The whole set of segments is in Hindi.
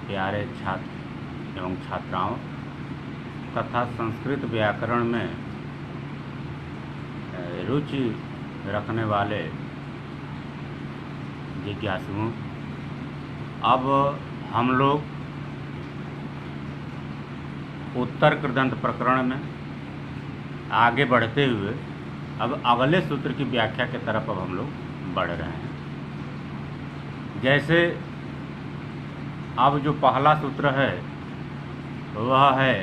प्यारे छात्र एवं छात्राओं तथा संस्कृत व्याकरण में रुचि रखने वाले जिज्ञासुओं, अब हम लोग उत्तर कृदंत प्रकरण में आगे बढ़ते हुए अब अगले सूत्र की व्याख्या की तरफ अब हम लोग बढ़ रहे हैं। जैसे अब जो पहला सूत्र है वह है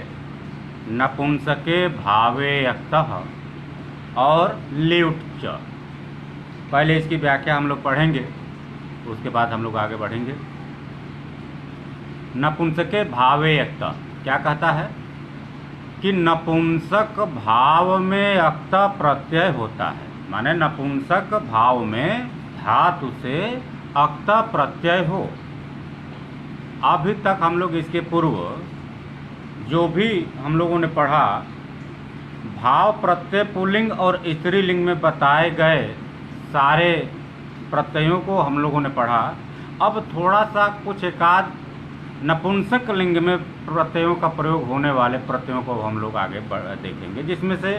नपुंसके भावे यक्तः और ल्युट् च। पहले इसकी व्याख्या हम लोग पढ़ेंगे, उसके बाद हम लोग आगे बढ़ेंगे। नपुंसके भावे यक्तः क्या कहता है कि नपुंसक भाव में अक्त प्रत्यय होता है, माने नपुंसक भाव में धातु से अक्त प्रत्यय हो। अभी तक हम लोग इसके पूर्व जो भी हम लोगों ने पढ़ा, भाव प्रत्यय पुल्लिंग और स्त्रीलिंग में बताए गए सारे प्रत्ययों को हम लोगों ने पढ़ा। अब थोड़ा सा कुछ एकाध नपुंसक लिंग में प्रत्ययों का प्रयोग होने वाले प्रत्ययों को हम लोग आगे देखेंगे, जिसमें से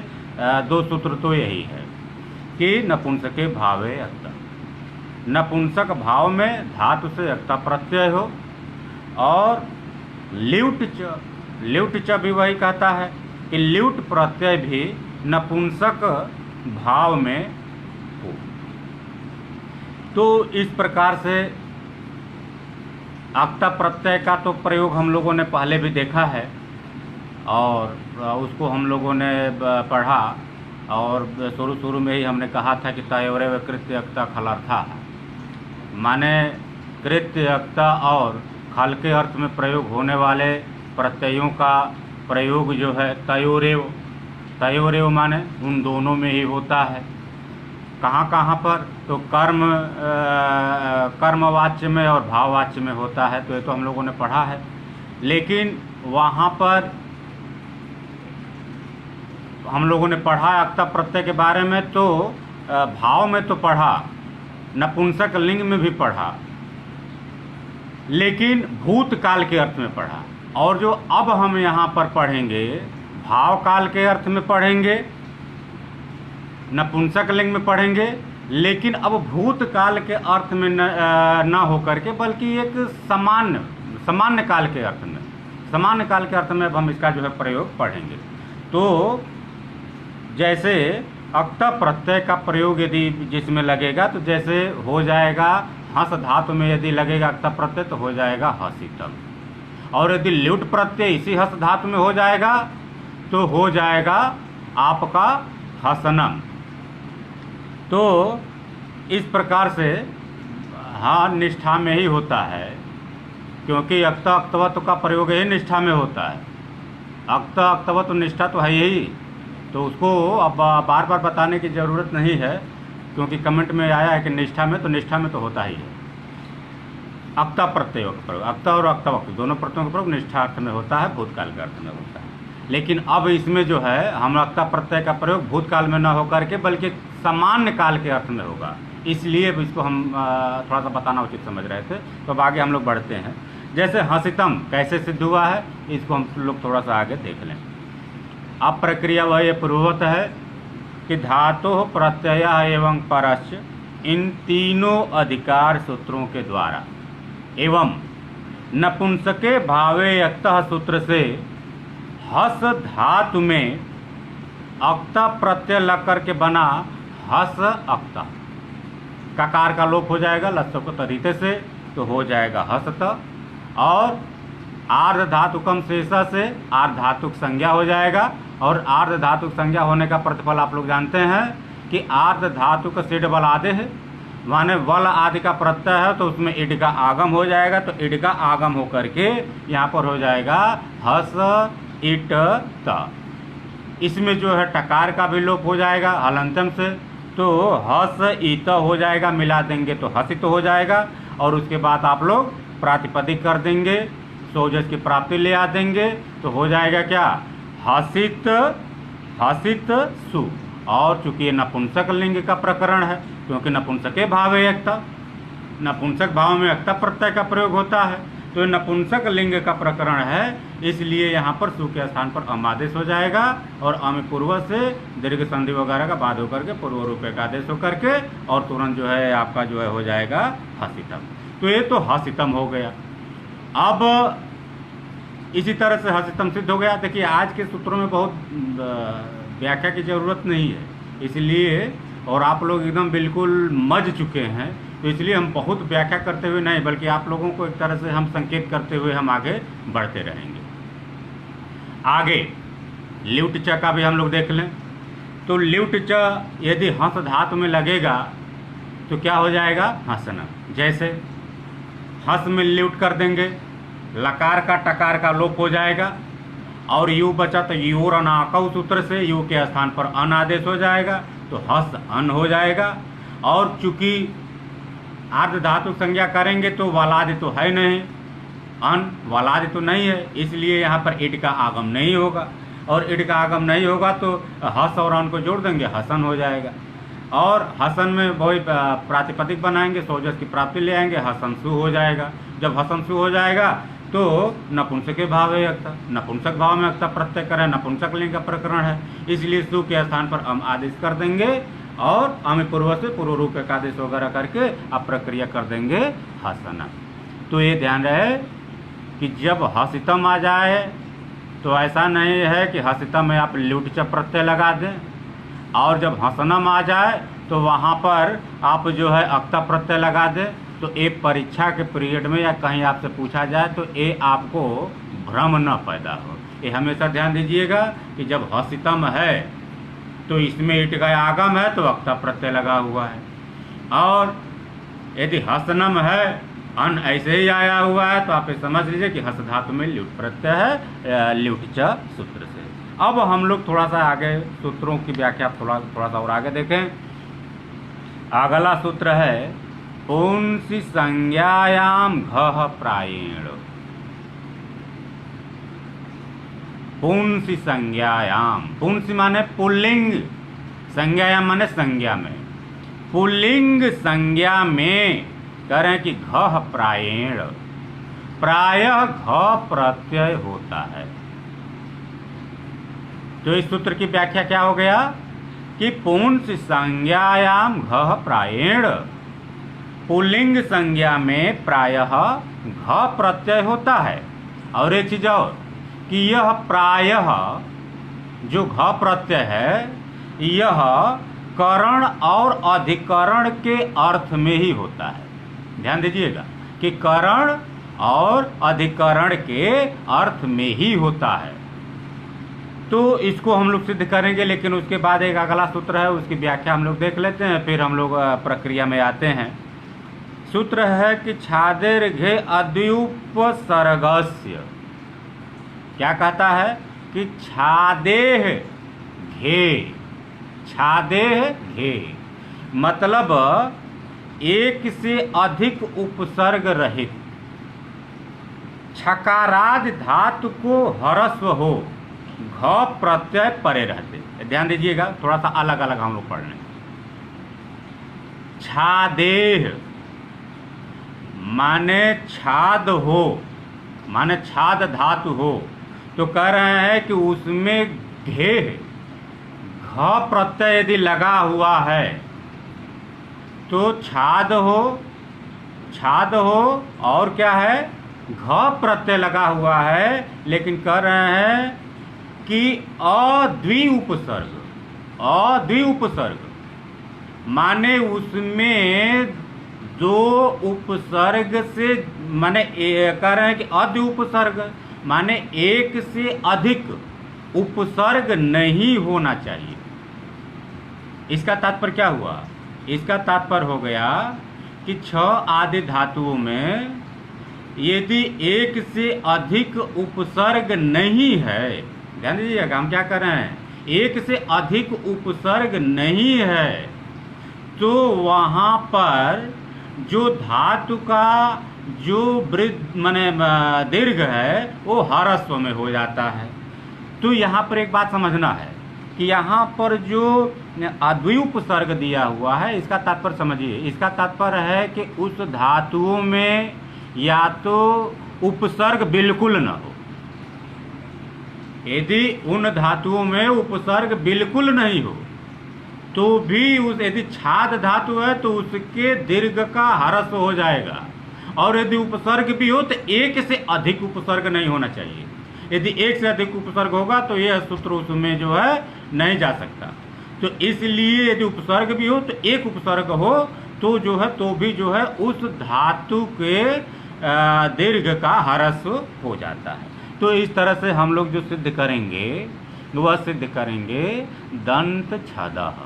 दो सूत्र तो यही है कि नपुंसके भावे अक्ता, नपुंसक भाव में धातु से अक्ता प्रत्यय हो, और ल्युट् च, ल्युट् च भी वही कहता है कि ल्युट् प्रत्यय भी नपुंसक भाव में हो। तो इस प्रकार से अक्ता प्रत्यय का तो प्रयोग हम लोगों ने पहले भी देखा है और उसको हम लोगों ने पढ़ा, और शुरू में ही हमने कहा था कि तयोरेव कृत्य अक्ता खलर्था, माने कृत्य अक्ता और खल के अर्थ में प्रयोग होने वाले प्रत्ययों का प्रयोग जो है तयोरेव, तयोरेव माने उन दोनों में ही होता है। कहाँ कहाँ पर? तो कर्मवाच्य में और भाववाच्य में होता है, तो ये तो हम लोगों ने पढ़ा है। लेकिन वहाँ पर हम लोगों ने पढ़ा अक्ता प्रत्यय के बारे में, तो भाव में तो पढ़ा, नपुंसक लिंग में भी पढ़ा, लेकिन भूतकाल के अर्थ में पढ़ा। और जो अब हम यहाँ पर पढ़ेंगे भाव काल के अर्थ में पढ़ेंगे, नपुंसक लिंग में पढ़ेंगे, लेकिन अब भूतकाल के अर्थ में न होकर के बल्कि एक सामान्य काल के अर्थ में, सामान्य काल के अर्थ में अब हम इसका जो है प्रयोग पढ़ेंगे। तो जैसे अक्ता प्रत्यय का प्रयोग यदि जिसमें लगेगा तो जैसे हो जाएगा हंस धातु में यदि लगेगा अक्ता प्रत्यय तो हो जाएगा हसितम, और यदि ल्युट् प्रत्यय इसी हस धातु में हो जाएगा तो हो जाएगा आपका हसनम। तो इस प्रकार से हाँ निष्ठा में ही होता है, क्योंकि अक्ता अक्तवत्व का प्रयोग ही निष्ठा में होता है। अक्ता अक्तवत्व निष्ठा तो है यही, तो उसको अब बार बार बताने की ज़रूरत नहीं है, क्योंकि कमेंट में आया है कि निष्ठा में, तो निष्ठा में तो होता ही है। अक्ता प्रत्यय का प्रयोग, अक्ता और अक्तवक्त दोनों प्रत्ययों का प्रयोग निष्ठा अर्थ में होता है, भूतकाल के अर्थ में होता है। लेकिन अब इसमें जो है हम अक्ता प्रत्यय का प्रयोग भूतकाल में न होकर के बल्कि सामान्य काल के अर्थ में होगा, इसलिए इसको हम थोड़ा सा बताना उचित समझ रहे थे। तो अब आगे हम लोग बढ़ते हैं। जैसे हसितम कैसे सिद्ध हुआ है, इसको हम लोग थोड़ा सा आगे देख लें। अब प्रक्रिया वह ये पूर्ववत है कि धातु प्रत्यय एवं परस्य इन तीनों अधिकार सूत्रों के द्वारा एवं नपुंसके भावे अक्तः सूत्र से हस धातु में अक्ता प्रत्यय लग करके बना हस अक्ता, ककार का लोप हो जाएगा लस्सक तरीते से, तो हो जाएगा हसत, और आर्ध धातुकम शेषा से आर्ध धातुक संज्ञा हो जाएगा। और आर्ध धातुक संज्ञा होने का प्रतिफल आप लोग जानते हैं कि आर्ध धातुक सिड बल आदि है, माने वल आदि का प्रत्यय है तो उसमें इड का आगम हो जाएगा, तो इड का आगम होकर के यहाँ पर हो जाएगा हस इट त। इसमें जो है टकार का भी लोप हो जाएगा हलंतम से, तो हस इत हो जाएगा, मिला देंगे तो हसित हो जाएगा। और उसके बाद आप लोग प्रातिपदिक कर देंगे, सोजस की प्राप्ति ले आ देंगे, तो हो जाएगा क्या हसित हसित सु। और चूंकि ये नपुंसक लिंग का प्रकरण है, क्योंकि नपुंसके भावे एकता, नपुंसक भाव में एकता प्रत्यय का प्रयोग होता है, तो नपुंसक लिंग का प्रकरण है, इसलिए यहाँ पर सु के स्थान पर अम आदेश हो जाएगा और अम पूर्व से दीर्घ संधि वगैरह का बाद होकर के पूर्व रूप का आदेश होकर के और तुरंत जो है आपका जो है हो जाएगा हसितम। तो ये तो हसितम हो गया। अब इसी तरह से हसितम सिद्ध हो गया। देखिए आज के सूत्रों में बहुत व्याख्या की ज़रूरत नहीं है, इसलिए और आप लोग एकदम बिल्कुल मज चुके हैं, तो इसलिए हम बहुत व्याख्या करते हुए नहीं, बल्कि आप लोगों को एक तरह से हम संकेत करते हुए हम आगे बढ़ते रहेंगे। आगे ल्युट च का भी हम लोग देख लें। तो ल्युट च यदि हंस धातु में लगेगा तो क्या हो जाएगा? हंसना। जैसे हंस में ल्युट कर देंगे, लकार का टकार का लोप हो जाएगा और यू बचा तो यूर अनाकव सूत्र से यू के स्थान पर अन आदेश हो जाएगा, तो हस अन हो जाएगा। और चूंकि आर्ध धातु संज्ञा करेंगे तो वालादि तो है नहीं, अन वालादि तो नहीं है, इसलिए यहाँ पर इड का आगम नहीं होगा और इड का आगम नहीं होगा तो हस और अन को जोड़ देंगे, हसन हो जाएगा। और हसन में वही प्रातिपदिक बनाएंगे, सोजस की प्राप्ति ले आएंगे, हसनसु हो जाएगा। जब हसनसु हो जाएगा तो नपुंसक के भाव है अक्ता, नपुंसक भाव में अक्ता प्रत्यय करें, नपुंसक लिंग का प्रकरण है, इसलिए सु के स्थान पर अम आदेश कर देंगे और अम पूर्व से पूर्व रूप का आदेश वगैरह करके आप प्रक्रिया कर देंगे हसना। तो ये ध्यान रहे कि जब हसितम आ जाए तो ऐसा नहीं है कि हसितम में आप ल्युट च प्रत्यय लगा दें, और जब हसनम आ जाए तो वहाँ पर आप जो है अक्ता प्रत्यय लगा दें। तो ए परीक्षा के पीरियड में या कहीं आपसे पूछा जाए तो ए आपको भ्रम न पैदा हो। ये हमेशा ध्यान दीजिएगा कि जब हसितम है तो इसमें इट का आगम है तो अक्ता प्रत्यय लगा हुआ है, और यदि हसनम है अन ऐसे ही आया हुआ है तो आप ये समझ लीजिए कि हस धातु में ल्युट प्रत्यय है, ल्युट च सूत्र से। अब हम लोग थोड़ा सा आगे सूत्रों की व्याख्या थोड़ा सा और आगे देखें। अगला सूत्र है पुंसि संज्ञायाम घः प्रायेण। पुंसि संज्ञायाम, पुंसि माने पुल्लिंग, संज्ञायाम माने संज्ञा में, पुल्लिंग संज्ञा में कह रहे हैं कि घः प्रायेण, प्रायः घ प्रत्यय होता है। तो इस सूत्र की व्याख्या क्या हो गया कि पुंसि संज्ञायाम घः प्रायेण, पुल्लिंग संज्ञा में प्रायः घ प्रत्यय होता है। और एक चीज और कि यह प्रायः जो घ प्रत्यय है यह करण और अधिकरण के अर्थ में ही होता है। ध्यान दीजिएगा कि करण और अधिकरण के अर्थ में ही होता है। तो इसको हम लोग सिद्ध करेंगे, लेकिन उसके बाद एक अगला सूत्र है, उसकी व्याख्या हम लोग देख लेते हैं, फिर हम लोग प्रक्रिया में आते हैं। सूत्र है कि छादेर घे अद्युपसर्गस्य। क्या कहता है कि छादेह घे, छादेह घे मतलब एक से अधिक उपसर्ग रहित, छकारादि धातु को ह्रस्व हो, घ प्रत्यय परे रहते। ध्यान दीजिएगा, थोड़ा सा अलग अलग हम लोग पढ़ लें। छादेह माने छाद हो, माने छाद धातु हो, तो कह रहे हैं कि उसमें घे घ प्रत्यय यदि लगा हुआ है तो छाद हो, छाद हो और क्या है घ प्रत्यय लगा हुआ है, लेकिन कह रहे हैं कि अद्वि उपसर्ग, अद्वि उपसर्ग माने उसमें दो उपसर्ग से, माने कह रहे हैं कि अद्वि उपसर्ग माने एक से अधिक उपसर्ग नहीं होना चाहिए। इसका तात्पर्य क्या हुआ? इसका तात्पर्य हो गया कि छ आदि धातुओं में यदि एक से अधिक उपसर्ग नहीं है, ध्यान दीजिएगा हम क्या कर रहे हैं, एक से अधिक उपसर्ग नहीं है तो वहाँ पर जो धातु का जो वृद्ध माने दीर्घ है वो ह्रस्व में हो जाता है। तो यहाँ पर एक बात समझना है कि यहाँ पर जो अद्वि उपसर्ग दिया हुआ है इसका तात्पर्य समझिए। इसका तात्पर्य है कि उस धातुओं में या तो उपसर्ग बिल्कुल न हो। यदि उन धातुओं में उपसर्ग बिल्कुल नहीं हो तो भी उस यदि छाद धातु है तो उसके दीर्घ का ह्रस्व हो जाएगा, और यदि उपसर्ग भी हो तो एक से अधिक उपसर्ग नहीं होना चाहिए। यदि एक से अधिक उपसर्ग होगा तो यह सूत्र उसमें जो है नहीं जा सकता। तो इसलिए यदि उपसर्ग भी हो तो एक उपसर्ग हो तो जो है तो भी जो है उस धातु के दीर्घ का ह्रस्व हो जाता है। तो इस तरह से हम लोग जो सिद्ध करेंगे वह सिद्ध करेंगे दंत छदः,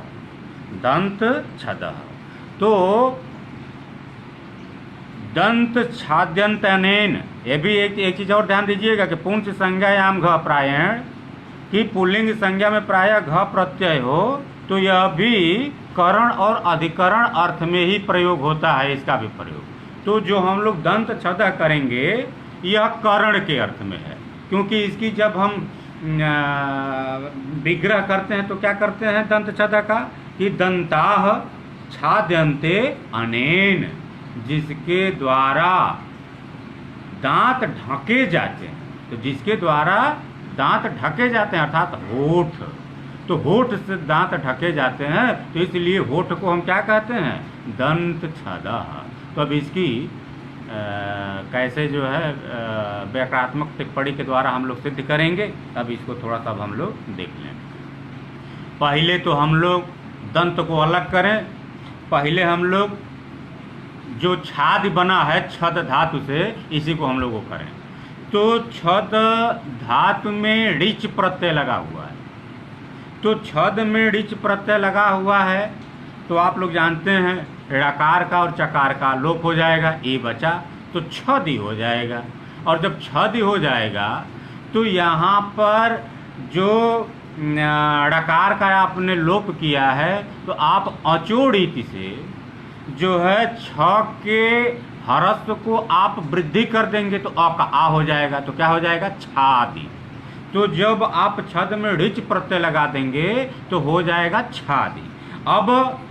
दंत छदः। तो दंत छाद्यंत अनेन, ये भी एक चीज और ध्यान दीजिएगा कि पुंस संज्ञायाम घ प्रायण कि पुल्लिंग संज्ञा में प्रायः घ प्रत्यय हो तो यह भी करण और अधिकरण अर्थ में ही प्रयोग होता है, इसका भी प्रयोग। तो जो हम लोग दंत छदः करेंगे यह करण के अर्थ में है, क्योंकि इसकी जब हम विग्रह करते हैं तो क्या करते हैं दंत छदः का कि दंताः छाद्यन्ते अनेन, जिसके द्वारा दांत ढके जाते हैं। तो जिसके द्वारा दांत ढके जाते हैं अर्थात होठ, तो होठ से दांत ढके जाते हैं, तो इसलिए होठ को हम क्या कहते हैं दंत छदः। तो अब इसकी कैसे जो है व्याकरणात्मक टिप्पणी के द्वारा हम लोग सिद्ध करेंगे, तब इसको थोड़ा सा हम लोग देख लें। पहले तो हम लोग दंत को अलग करें। पहले हम लोग जो छाद बना है छद धातु से, इसी को हम लोग को करें। तो छद धातु में ऋच प्रत्यय लगा हुआ है, तो छद में ऋच प्रत्यय लगा हुआ है तो आप लोग जानते हैं ऋकार का और चकार का लोप हो जाएगा, ए बचा तो छद ही हो जाएगा। और जब छद ही हो जाएगा तो यहाँ पर जो ऋकार का आपने लोप किया है तो आप अचोड़ित से जो है छ के ह्रस्व को आप वृद्धि कर देंगे तो अ का आ हो जाएगा, तो क्या हो जाएगा छादी। तो जब आप छद में ऋच प्रत्यय लगा देंगे तो हो जाएगा छादी। अब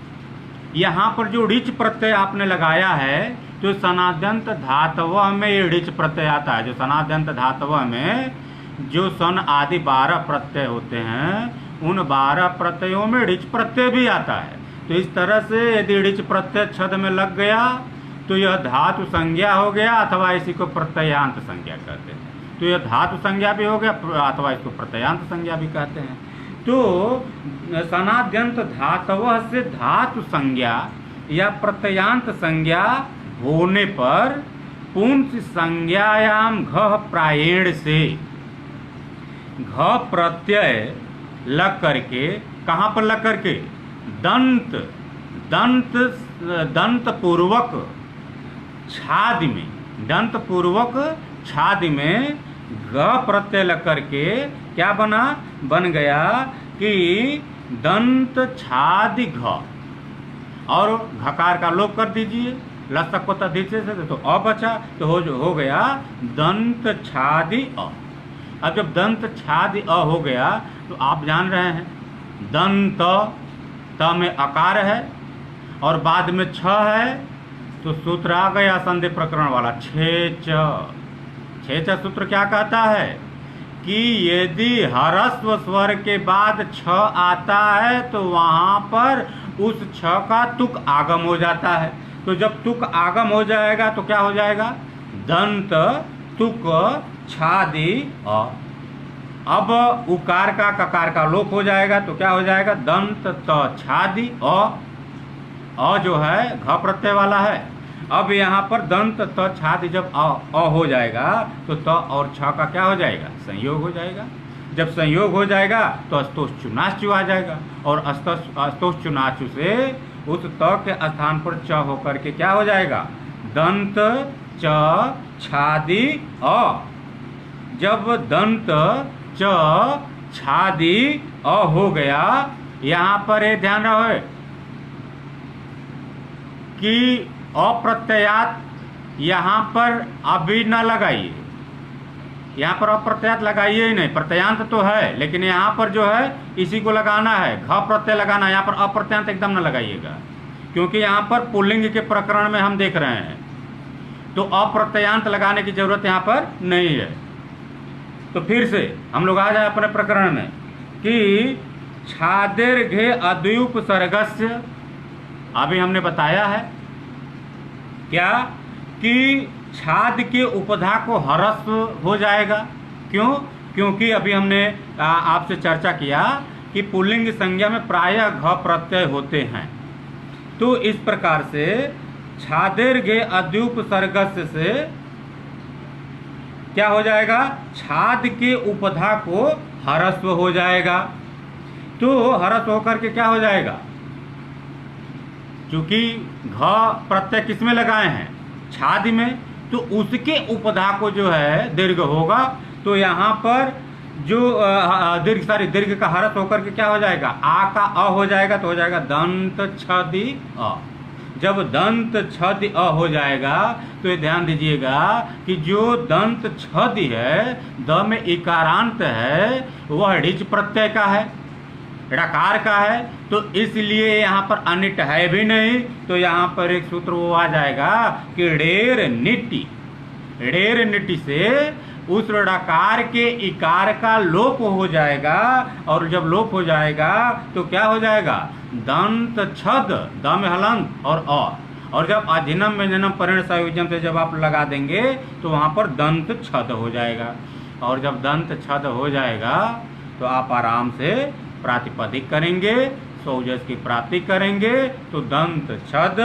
यहाँ पर जो ऋच प्रत्यय आपने लगाया है तो सनाद्यंत धातव में ये ऋच प्रत्यय आता है। जो सनाद्यंत धातव में जो सन आदि 12 प्रत्यय होते हैं उन 12 प्रत्ययों में ऋच प्रत्यय भी आता है। तो इस तरह से यदि ऋच प्रत्यय छद में लग गया तो यह धातु संज्ञा हो गया, अथवा इसी को प्रत्ययांत संज्ञा कहते हैं। तो यह धातु संज्ञा भी हो गया अथवा इसको प्रत्ययांत संज्ञा भी कहते हैं। तो सनाद्यंत धातव से धातु संज्ञा या प्रत्ययांत संज्ञा होने पर पुंस संज्ञायाम घ प्रायेण से घ प्रत्यय लग करके, कहाँ पर लग करके दंत दंत दंत पूर्वक छादि में, दंत पूर्वक छादि में ग प्रत्यय लग करके क्या बना, बन गया कि दंत छादि घ, और घकार का लोप कर दीजिए लसक को तदीचे से तो अ बचा, तो हो गया दंत छादि अ। अब जब दंत छादि अ हो गया तो आप जान रहे हैं दंत त में अकार है और बाद में छ है, तो सूत्र आ गया संधि प्रकरण वाला छेच। छेच सूत्र क्या कहता है कि यदि ह्रस्व स्वर के बाद छ आता है तो वहाँ पर उस छ का तुक आगम हो जाता है। तो जब तुक आगम हो जाएगा तो क्या हो जाएगा दंत तुक छादि अ। अब उकार का ककार का लोप हो जाएगा तो क्या हो जाएगा दंत त छादि अ जो है घ प्रत्यय वाला है। अब यहाँ पर दंत त छादि जब अ हो जाएगा तो त और छ का क्या हो जाएगा संयोग हो जाएगा। जब संयोग हो जाएगा तो अस्तोष चुनाचु आ जाएगा, और अस्तोष चुनाचु से उस त के स्थान पर च होकर के क्या हो जाएगा दंत च छादि अ। जब दंत च छादि अ हो गया, यहाँ पर ये ध्यान रहे कि अप्रत्ययात यहाँ पर अभी न लगाइए, यहाँ पर अप्रत्ययात लगाइए ही नहीं। प्रत्ययांत तो है लेकिन यहाँ पर जो है इसी को लगाना है, घ प्रत्यय लगाना है। यहाँ पर अप्रत्ययांत एकदम न लगाइएगा, क्योंकि यहाँ पर पुल्लिंग के प्रकरण में हम देख रहे हैं तो अप्रत्ययांत लगाने की जरूरत यहाँ पर नहीं है। तो फिर से हम लोग आ जाए अपने प्रकरण में कि छादीर्घे अद्युपसर्गस्य, अभी हमने बताया है क्या कि छाद के उपधा को ह्रस्व हो जाएगा। क्यों? क्योंकि अभी हमने आपसे चर्चा किया कि पुल्लिंग संज्ञा में प्रायः घ प्रत्यय होते हैं। तो इस प्रकार से छादीर्घे अद्युपसर्गस्य से क्या हो जाएगा, छाद के उपधा को ह्रस्व हो जाएगा। तो ह्रस्व होकर के क्या हो जाएगा, चूंकि घ प्रत्यय किसमें लगाए हैं, छाद में, तो उसके उपधा को जो है दीर्घ होगा। तो यहाँ पर जो दीर्घ का ह्रस्व होकर के क्या हो जाएगा, आ का अ हो जाएगा, तो हो जाएगा दंत छदि अ। जब दंत छदि अ हो जाएगा तो ये ध्यान दीजिएगा कि जो दंत छदि है, द में इकारांत है, वह ऋच प्रत्यय का है, ऋकार का है। तो इसलिए यहाँ पर अनिट है भी नहीं। तो यहाँ पर एक सूत्र वो आ जाएगा कि ढेर निटी, ढेर निटी से उस ऋकार के इकार का लोप हो जाएगा। और जब लोप हो जाएगा तो क्या हो जाएगा, दंत छद, द में हलंत और अ, और जब अधिनम व्यंजनम परिण संयोजन से जब आप लगा देंगे तो वहां पर दंत छद हो जाएगा। और जब दंत छद हो जाएगा तो आप आराम से प्रातिपदिक करेंगे, सौजस की प्राप्ति करेंगे, तो दंत छद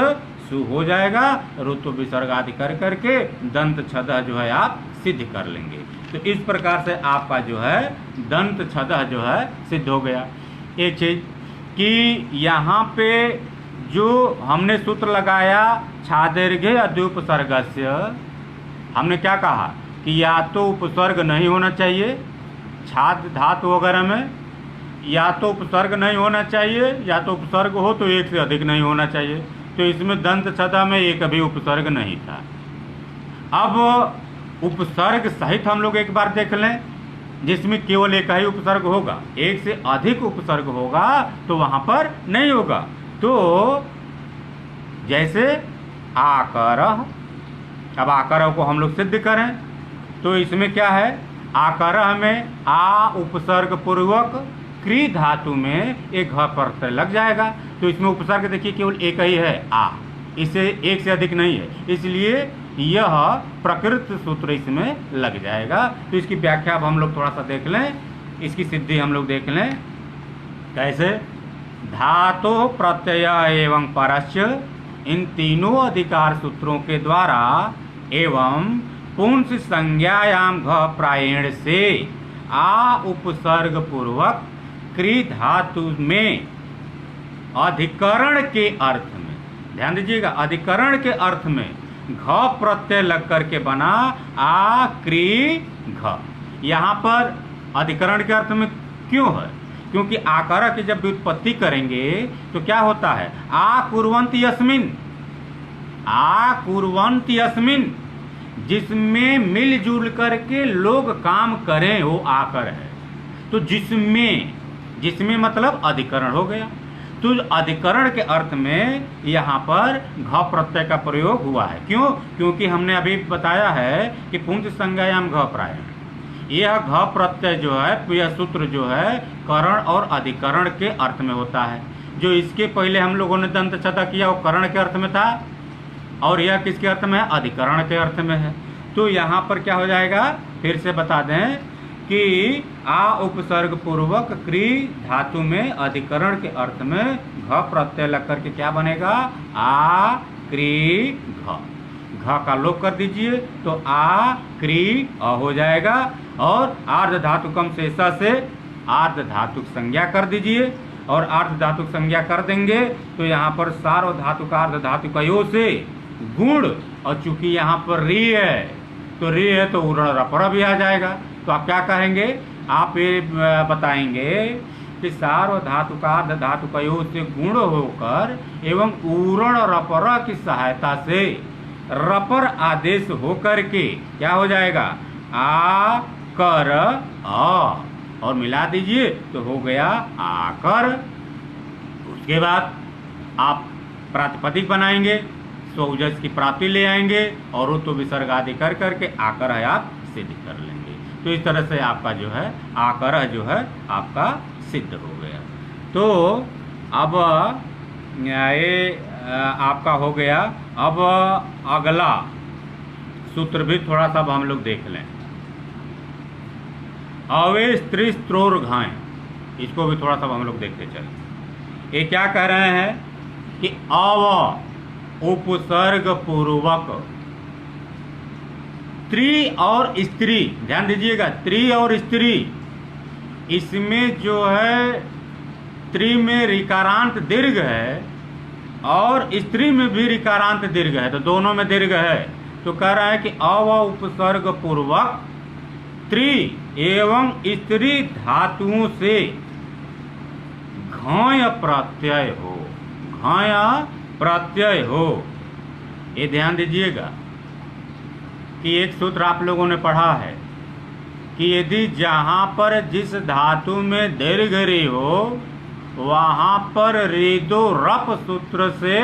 सु हो जाएगा। ऋतु विसर्ग आदि कर करके दंत छद जो है आप सिद्ध कर लेंगे। तो इस प्रकार से आपका जो है दंत छद जो है सिद्ध हो गया। एक चीज कि यहाँ पे जो हमने सूत्र लगाया छादीर्घे अद्युपसर्गस्य, हमने क्या कहा कि या तो उपसर्ग नहीं होना चाहिए छाद धातु वगैरह में, या तो उपसर्ग नहीं होना चाहिए, या तो उपसर्ग हो तो एक से अधिक नहीं होना चाहिए। तो इसमें दंत छदा में एक भी उपसर्ग नहीं था। अब उपसर्ग सहित हम लोग एक बार देख लें जिसमें केवल एक ही उपसर्ग होगा, एक से अधिक उपसर्ग होगा तो वहां पर नहीं होगा। तो जैसे आकरह, अब आकरह को हम लोग सिद्ध करें तो इसमें क्या है, आकरह में आ उपसर्ग पूर्वक क्री धातु में एक घ प्रत्यय लग जाएगा। तो इसमें उपसर्ग देखिए केवल एक ही है आ, इससे एक से अधिक नहीं है, इसलिए यह प्रकृत सूत्र इसमें लग जाएगा। तो इसकी व्याख्या अब हम लोग थोड़ा सा देख लें, इसकी सिद्धि हम लोग देख लें कैसे। धातु प्रत्यय एवं परस्य, इन तीनों अधिकार सूत्रों के द्वारा एवं पुंस संज्ञायाम घ प्रायण से आ उपसर्ग पूर्वक क्री धातु में अधिकरण के अर्थ में, ध्यान दीजिएगा, अधिकरण के अर्थ में घ प्रत्यय लग करके बना आ क्री घ। यहाँ पर अधिकरण के अर्थ में क्यों है, क्योंकि आकार की जब व्युत्पत्ति करेंगे तो क्या होता है, आ कुर्वन्त यस्मिन, आ कुर्वन्त यस्मिन, जिसमें मिलजुल करके लोग काम करें वो आकर है। तो जिसमें, जिसमें मतलब अधिकरण हो गया। तो अधिकरण के अर्थ में यहाँ पर घ प्रत्यय का प्रयोग हुआ है। क्यों? क्योंकि हमने अभी बताया है कि पुंस संज्ञायाम घ प्रायण, यह घ प्रत्यय जो है, यह सूत्र जो है करण और अधिकरण के अर्थ में होता है। जो इसके पहले हम लोगों ने दंत छदा किया वो करण के अर्थ में था, और यह किसके अर्थ में है, अधिकरण के अर्थ में है। तो यहाँ पर क्या हो जाएगा, फिर से बता दें कि आ उपसर्ग पूर्वक क्री धातु में अधिकरण के अर्थ में घ प्रत्यय लग करके क्या बनेगा, आ क्री घ, घ का लोप कर दीजिए तो आ क्री अ हो जाएगा। और आर्ध धातुकम शेषा से आर्ध धातुक संज्ञा कर दीजिए, और आर्ध धातुक संज्ञा कर देंगे तो यहाँ पर सार्व धातुक आर्ध धातुकयो से गुण, और चूंकि यहाँ पर री है तो री है तो उरण रपर भी आ जाएगा। तो आप क्या कहेंगे, आप ये बताएंगे कि सार्व धातुकार्ध धातुकयो से गुण होकर एवं उरण रपर की सहायता से रपर आदेश होकर के क्या हो जाएगा, आ कर अ, और मिला दीजिए तो हो गया आकर। उसके बाद आप प्रातिपदिक बनाएंगे, स्वउजस की प्राप्ति ले आएंगे और ऋतु विसर्ग आदि कर करके आकर है आप सिद्ध कर लेंगे। तो इस तरह से आपका जो है आकर जो है आपका सिद्ध हो गया। तो अब ये आपका हो गया। अब अगला सूत्र भी थोड़ा सा अब हम लोग देख लें। अवेश त्रिस्त्रोर घाय, इसको भी थोड़ा सा हम लोग देखते चले। ये क्या कह रहे हैं कि अव उपसर्ग पूर्वक त्रि और स्त्री, ध्यान दीजिएगा, त्रि और स्त्री, इसमें जो है त्रि में ऋकारांत दीर्घ है और स्त्री में भी ऋकारांत दीर्घ है, तो दोनों में दीर्घ है। तो कह रहा है कि अव उपसर्ग पूर्वक त्रि एवं स्त्री धातुओं से घाय प्रत्यय हो, घाय प्रत्यय हो। ये ध्यान दीजिएगा कि एक सूत्र आप लोगों ने पढ़ा है कि यदि जहां पर जिस धातु में दीर्घ री हो वहां पर ऋदो रप सूत्र से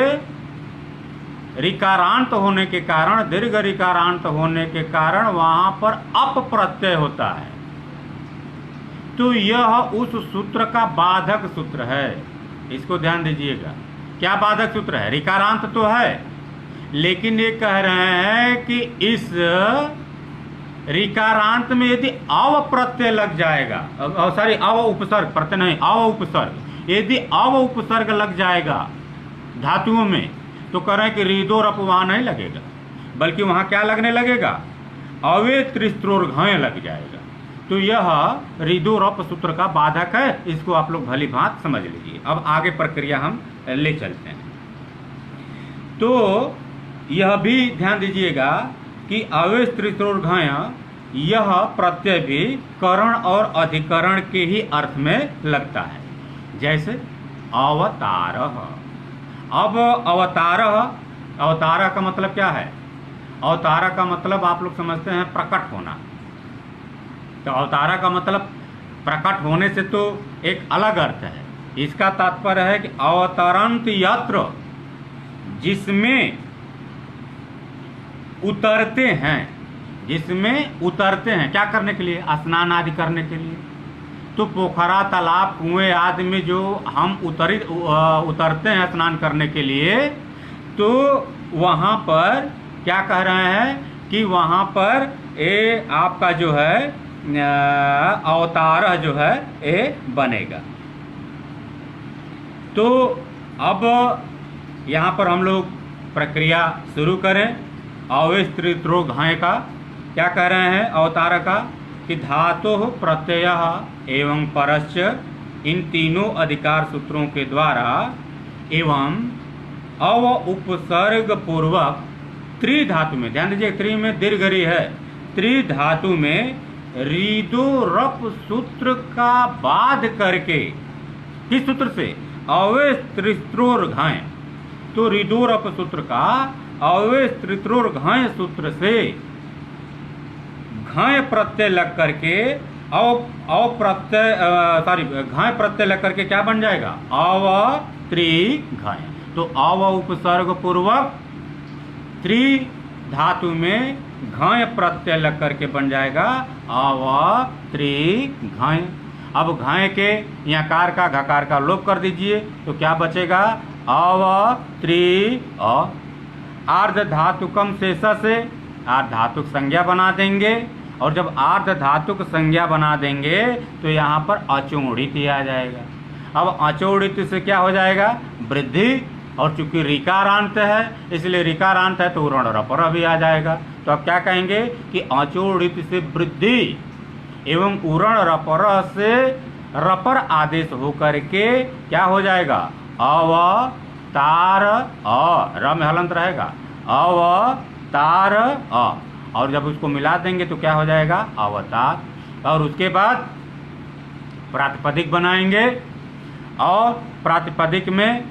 ऋकारांत होने के कारण, दीर्घ ऋकारांत होने के कारण वहां पर अप प्रत्यय होता है। तो यह उस सूत्र का बाधक सूत्र है। इसको ध्यान दीजिएगा। क्या बाधक सूत्र है? ऋकारांत तो है, लेकिन ये कह रहे हैं कि इस ऋकारांत में यदि अव प्रत्यय लग जाएगा, सॉरी अव उपसर्ग, प्रत्यय नहीं, अव उपसर्ग, यदि अव उपसर्ग लग जाएगा धातुओं में, तो कह रहे हैं कि ऋदो रप वहां नहीं लगेगा, बल्कि वहां क्या लगने लगेगा? अवे त्रिस्त्रोर घाय लग जाएगा। तो यह ऋदो रप सूत्र का बाधक है। इसको आप लोग भली भांत समझ लीजिए। अब आगे प्रक्रिया हम ले चलते हैं। तो यह भी ध्यान दीजिएगा कि अवे त्रिस्त्रोर घाय, यह प्रत्यय भी करण और अधिकरण के ही अर्थ में लगता है। जैसे अवतारः। अब अवतारः, अवतारः का मतलब क्या है? अवतारः का मतलब आप लोग समझते हैं प्रकट होना। तो अवतारः का मतलब प्रकट होने से तो एक अलग अर्थ है। इसका तात्पर्य है कि अवतरंत यत्र, जिसमें उतरते हैं, जिसमें उतरते हैं, क्या करने के लिए? स्नान आदि करने के लिए। तो पोखरा, तालाब, कुएं आदि में जो हम उतरते हैं स्नान करने के लिए, तो वहाँ पर क्या कह रहे हैं कि वहाँ पर ये आपका जो है अवतारः जो है ये बनेगा। तो अब यहाँ पर हम लोग प्रक्रिया शुरू करें। अवेश त्रिस्त्रोर घाय का क्या कह रहे हैं? अवतारः का कि धातु प्रत्यय एवं परश्च, इन तीनों अधिकार सूत्रों के द्वारा एवं अव उपसर्ग पूर्वक त्रि धातु में, ध्यान दीजिए त्रि में दीर्घ री है, त्रि धातु में ऋदो रप सूत्र का बाध करके, किस सूत्र से? अवेश त्रिस्त्रोर घाय। तो ऋदो रप सूत्र का अवेश त्रिस्त्रोर घाय सूत्र से घाय प्रत्यय लग करके अव प्रत्यय, सॉरी घाय प्रत्यय लग करके क्या बन जाएगा? अव त्रि घाय। तो अव उपसर्ग पूर्वक त्रि धातु में घाय प्रत्यय लग करके बन जाएगा अव त्रि घाय। अब घाय के यकार का घकार का लोप कर दीजिए, तो क्या बचेगा? अव त्रि अ। आर्ध धातुकम शेष से आर्ध धातुक संज्ञा बना देंगे, और जब आर्ध धातुक संज्ञा बना देंगे तो यहाँ पर अचोड़ित आ जाएगा। अब अचोड़ित से क्या हो जाएगा? वृद्धि, और चूंकि ऋकारांत है इसलिए ऋकारांत है तो ऋण रपर भी आ जाएगा। तो अब क्या कहेंगे कि अचोड़ित से वृद्धि एवं उरण रपर से रपर आदेश होकर के क्या हो जाएगा? अवतार अ, र में हलंत रहेगा, अवतार अ, और जब उसको मिला देंगे तो क्या हो जाएगा? अवतार। और उसके बाद प्रातिपदिक बनाएंगे, और प्रातिपदिक में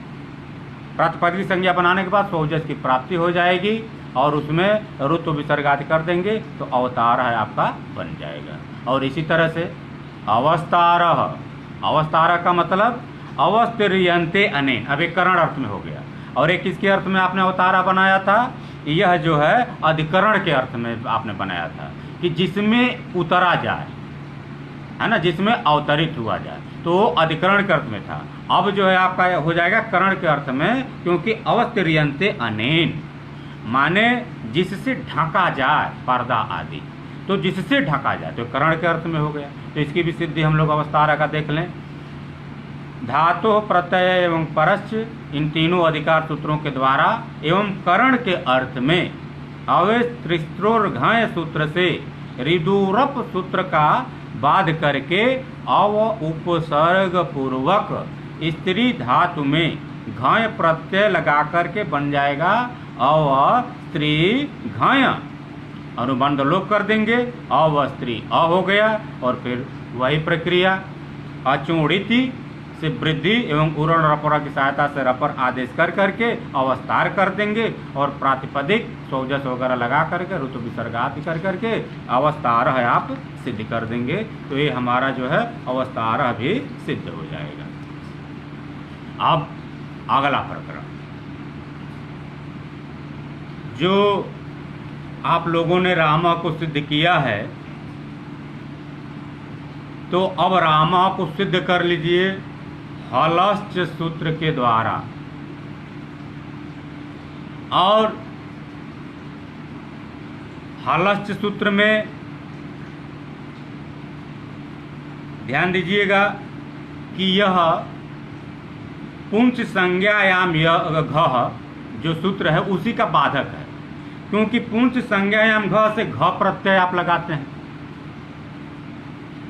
प्रातिपदिक संज्ञा बनाने के बाद स्वउजस की प्राप्ति हो जाएगी, और उसमें ऋतु विसर्ग आदि कर देंगे तो अवतार है आपका बन जाएगा। और इसी तरह से अवस्तारः, अवस्तारः का मतलब अवस्थिरियन्ते अनेन, अब एक करण अर्थ में हो गया। और एक किसके अर्थ में आपने अवतारा बनाया था? यह जो है अधिकरण के अर्थ में आपने बनाया था कि जिसमें उतरा जाए, है ना, जिसमें अवतरित हुआ जाए, तो अधिकरण के अर्थ में था। अब जो है आपका हो जाएगा करण के अर्थ में, क्योंकि अवतरियंते अनेन माने जिससे ढका जाए, पर्दा आदि, तो जिससे ढका जाए तो करण के अर्थ में हो गया। तो इसकी भी सिद्धि हम लोग अवस्थारा का देख लें। धातु प्रत्यय एवं परश्च, इन तीनों अधिकार सूत्रों के द्वारा एवं करण के अर्थ में अवय त्रिस्त्रोर्घय सूत्र से ऋदूरप सूत्र का बाध करके अव उपसर्ग पूर्वक स्त्री धातु में घय प्रत्यय लगा करके बन जाएगा अव स्त्री घय, अनुबंध लोप कर देंगे, अव स्त्री अ हो गया, और फिर वही प्रक्रिया अचूड़िति से वृद्धि एवं उरण रपरा की सहायता से रपर आदेश कर करके अवस्थार कर देंगे, और प्रातिपदिक सौजस वगैरह लगा करके ऋतु विसर्गात कर करके अवस्थार है आप सिद्ध कर देंगे। तो ये हमारा जो है अवस्थार भी सिद्ध हो जाएगा। अब अगला प्रकरण जो आप लोगों ने रामा को सिद्ध किया है, तो अब रामा को सिद्ध कर लीजिए हलश्च सूत्र के द्वारा। और हलश्च सूत्र में ध्यान दीजिएगा कि यह पुंच संज्ञायाम घ जो सूत्र है उसी का बाधक है, क्योंकि पुंच संज्ञायाम घ से घ प्रत्यय आप लगाते हैं।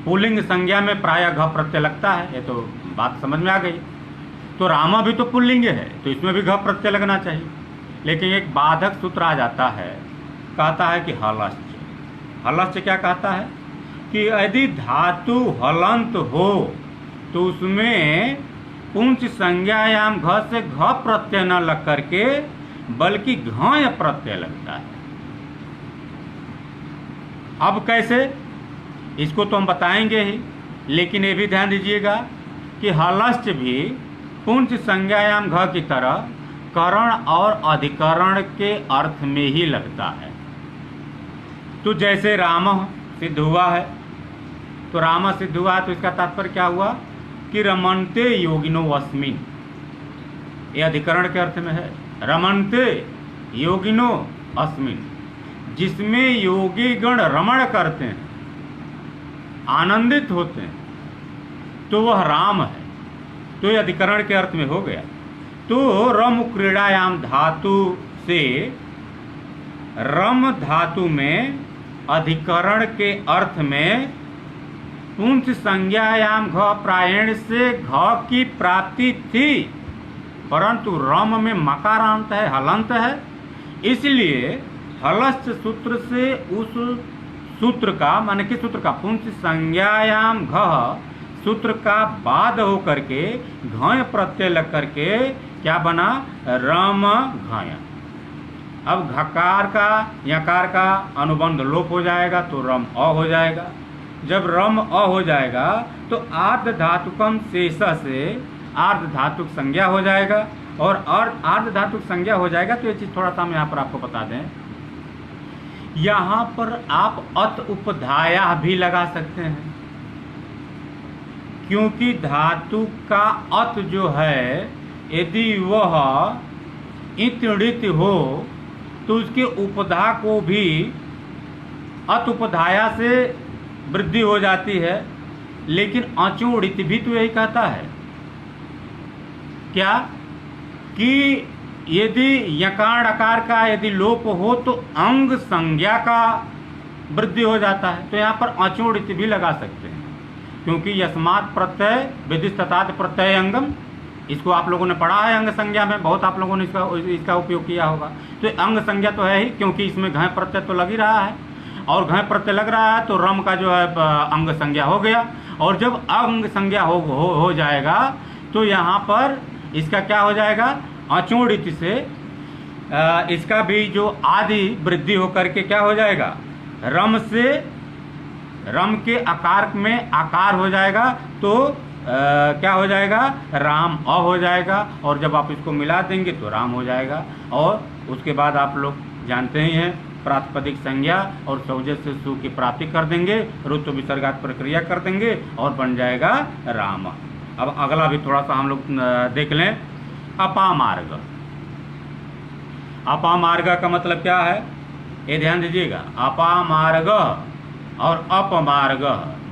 पुल्लिंग संज्ञा में प्रायः घ प्रत्यय लगता है, ये तो बात समझ में आ गई। तो रामा भी तो पुल्लिंग है, तो इसमें भी घ प्रत्यय लगना चाहिए। लेकिन एक बाधक सूत्र आ जाता है, कहता है कि हलश्च। हलश्च क्या कहता है कि यदि धातु हलंत हो तो उसमें पुंच संज्ञायाम घ से घ प्रत्यय न लग करके बल्कि घय प्रत्यय लगता है। अब कैसे, इसको तो हम बताएंगे ही, लेकिन ये भी ध्यान दीजिएगा कि हलश्च भी पुंच संज्ञायाम घ की तरह करण और अधिकरण के अर्थ में ही लगता है। तो जैसे राम सिद्ध हुआ है, तो राम सिद्ध हुआ है, तो इसका तात्पर्य क्या हुआ कि रमन्ते योगिनो अस्मिन्, ये अधिकरण के अर्थ में है। रमन्ते योगिनो अस्मिन्, जिसमें योगी गण रमण करते हैं, आनंदित होते हैं, तो वह राम है। तो ये अधिकरण के अर्थ में हो गया। तो रम क्रीड़ायाम धातु से रम धातु में अधिकरण के अर्थ में पुंच संज्ञायाम घ प्रायण से घ की प्राप्ति थी, परंतु रम में मकारांत है, हलंत है, इसलिए हलश्च सूत्र से उस सूत्र का, माने किस सूत्र का, पुंच संज्ञायाम घ सूत्र का बाद होकर के घय प्रत्यय लग करके क्या बना, रम घय। अब घकार का यकार का अनुबंध लोप हो जाएगा तो रम अ हो जाएगा। जब रम अ हो जाएगा तो आर्ध धातुकम शेष से आर्ध धातुक संज्ञा हो जाएगा, और आर्ध धातुक संज्ञा हो जाएगा। तो ये चीज थोड़ा सा हम यहाँ पर आपको बता दें, यहाँ पर आप अत उपधाया भी लगा सकते हैं, क्योंकि धातु का अत जो है यदि वह इतड़ित हो तो उसके उपधा को भी अत उपधाया से वृद्धि हो जाती है। लेकिन अचूड़ित भी तो यही कहता है क्या कि यदि यकार अकार का यदि लोप हो तो अंग संज्ञा का वृद्धि हो जाता है। तो यहाँ पर अचूड़ित भी लगा सकते हैं, क्योंकि यस्मात् प्रत्यय विधिस्ततात प्रत्यय अंगम, इसको आप लोगों ने पढ़ा है अंग संज्ञा में, बहुत आप लोगों ने इसका उपयोग किया होगा। तो अंग संज्ञा तो है ही, क्योंकि इसमें घय प्रत्यय तो लग ही रहा है, और घय प्रत्यय लग रहा है तो रम का जो है अंग संज्ञा हो गया। और जब अंग संज्ञा हो जाएगा तो यहाँ पर इसका क्या हो जाएगा, अचूड़ित से इसका भी जो आदि वृद्धि होकर के क्या हो जाएगा, रम से रम के आकार में आकार हो जाएगा। तो क्या हो जाएगा, राम अ हो जाएगा, और जब आप इसको मिला देंगे तो राम हो जाएगा। और उसके बाद आप लोग जानते ही हैं, प्रातिपदिक संज्ञा और सौजस से सु की प्राप्ति कर देंगे, ऋतु विसर्गात प्रक्रिया कर देंगे और बन जाएगा राम। अब अगला भी थोड़ा सा हम लोग देख लें। अपामार्ग। अपामार्ग का मतलब क्या है, ये ध्यान दीजिएगा। अपामार्ग और अपमार्ग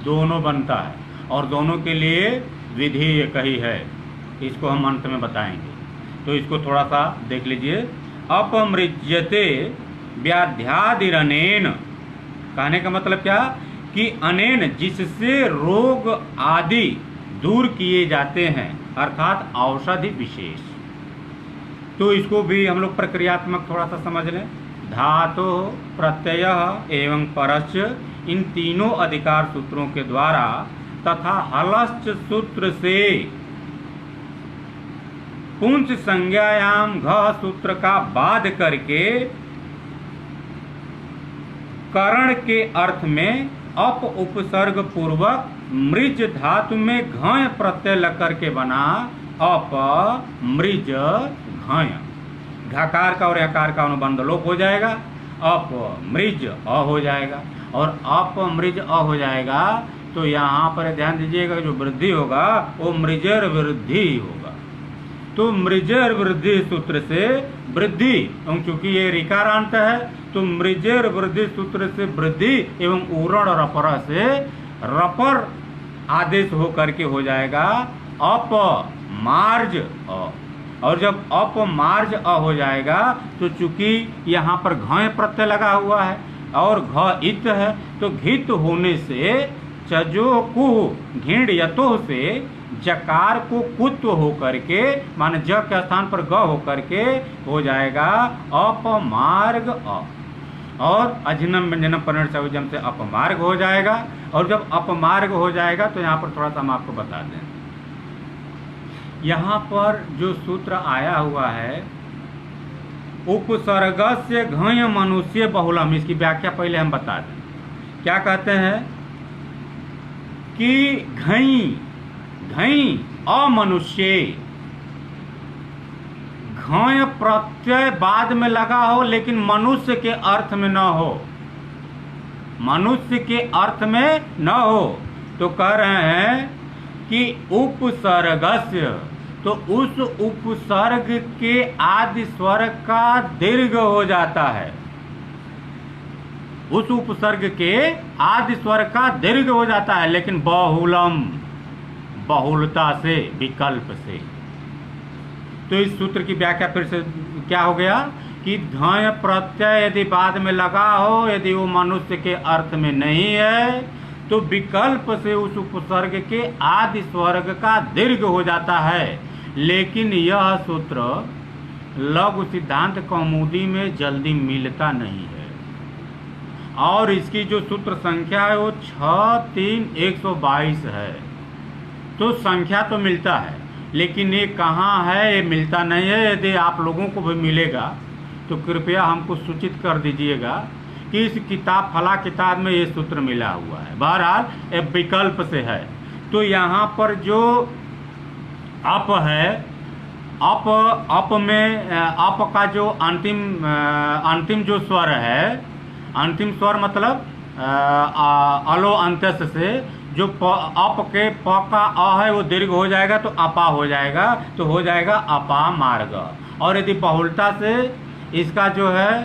दोनों बनता है, और दोनों के लिए विधि एक ही है, इसको हम अंत में बताएंगे। तो इसको थोड़ा सा देख लीजिए। अपमृज्यते व्याध्यादिरनेन, कहने का मतलब क्या कि अनेन जिससे रोग आदि दूर किए जाते हैं, अर्थात औषधि विशेष। तो इसको भी हम लोग प्रक्रियात्मक थोड़ा सा समझ लें। धातु, प्रत्यय एवं परश्च, इन तीनों अधिकार सूत्रों के द्वारा तथा हलश्च सूत्र से पुंच संज्ञायाम घ सूत्र का बाध करके करण के अर्थ में अप उपसर्ग पूर्वक मृज धातु में घय प्रत्यय लग करके बना अप मृज घय। घकार का और यकार का अनुबंध लोप हो जाएगा, अप मृज अ हो जाएगा, और अप मृज अ हो जाएगा। तो यहाँ पर ध्यान दीजिएगा, जो वृद्धि होगा वो मृजर वृद्धि होगा। तो मृजर वृद्धि सूत्र से वृद्धि, चूंकि ये ऋकारांत है, तो मृजर वृद्धि सूत्र से वृद्धि एवं उरण और रपर से रपर आदेश हो करके हो जाएगा अप मार्ज अ। और जब अप मार्ज अ हो जाएगा तो चूंकि यहाँ पर घय प्रत्यय लगा हुआ है और घ इत है, तो घित होने से चजो कुह घिण यतोह से जकार को कुत्व हो करके, माने ज के स्थान पर ग हो करके हो जाएगा अपमार्ग अ। और अजनम व्यंजनम परिणत संयोजन से अपमार्ग हो जाएगा। और जब अपमार्ग हो जाएगा तो यहाँ पर थोड़ा सा हम आपको बता दें, यहाँ पर जो सूत्र आया हुआ है उपसर्गस्य घय मनुष्य बहुलम, इसकी व्याख्या पहले हम बता दें। क्या कहते हैं कि घई घई अमनुष्य, घय प्रत्यय बाद में लगा हो लेकिन मनुष्य के अर्थ में न हो, मनुष्य के अर्थ में न हो, तो कह रहे हैं कि उपसर्गस्य, तो उस उपसर्ग के आदि स्वर का दीर्घ हो जाता है, उस उपसर्ग के आदि स्वर का दीर्घ हो जाता है, लेकिन बहुलम बहुलता से, विकल्प से। तो इस सूत्र की व्याख्या फिर से क्या हो गया कि धय प्रत्यय यदि बाद में लगा हो, यदि वो मनुष्य के अर्थ में नहीं है, तो विकल्प से उस उपसर्ग के आदि स्वर्ग का दीर्घ हो जाता है। लेकिन यह सूत्र लघु सिद्धांत कौमुदी में जल्दी मिलता नहीं है, और इसकी जो सूत्र संख्या है वो 63122 है। तो संख्या तो मिलता है, लेकिन ये कहाँ है ये मिलता नहीं है। यदि आप लोगों को भी मिलेगा तो कृपया हमको सूचित कर दीजिएगा कि इस किताब फला किताब में ये सूत्र मिला हुआ है। बहरहाल ये विकल्प से है। तो यहाँ पर जो अप है, अप में अप का जो अंतिम जो स्वर है, अंतिम स्वर मतलब अलो अंत्यस से जो अप के प का अ है वो दीर्घ हो जाएगा तो अपा हो जाएगा, तो हो जाएगा अपा मार्ग। और यदि बहुलता से इसका जो है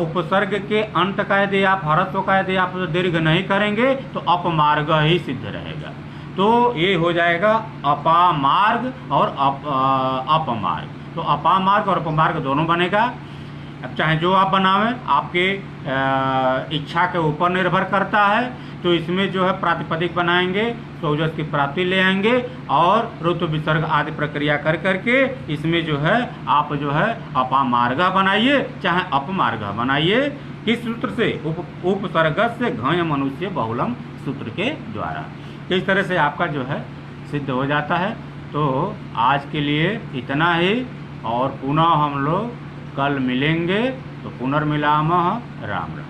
उपसर्ग के अंत का यदि आप हरत्व का यदि आप दीर्घ नहीं करेंगे तो अपमार्ग ही सिद्ध रहेगा। तो ये हो जाएगा अपामार्ग और अपमार्ग। तो अपामार्ग और अपमार्ग दोनों बनेगा। अब चाहे जो आप बनावें, आपके इच्छा के ऊपर निर्भर करता है। तो इसमें जो है प्रातिपदिक बनाएंगे, सौजस की प्राप्ति ले आएंगे और ऋतु विसर्ग आदि प्रक्रिया कर करके इसमें जो है आप जो है अपामार्ग बनाइए चाहे अपमार्ग बनाइए। किस सूत्र से? उपसर्ग से घय मनुष्य बहुलम सूत्र के द्वारा। तो इस तरह से आपका जो है सिद्ध हो जाता है। तो आज के लिए इतना ही, और पुनः हम लोग कल मिलेंगे। तो पुनर्मिलामः। राम राम।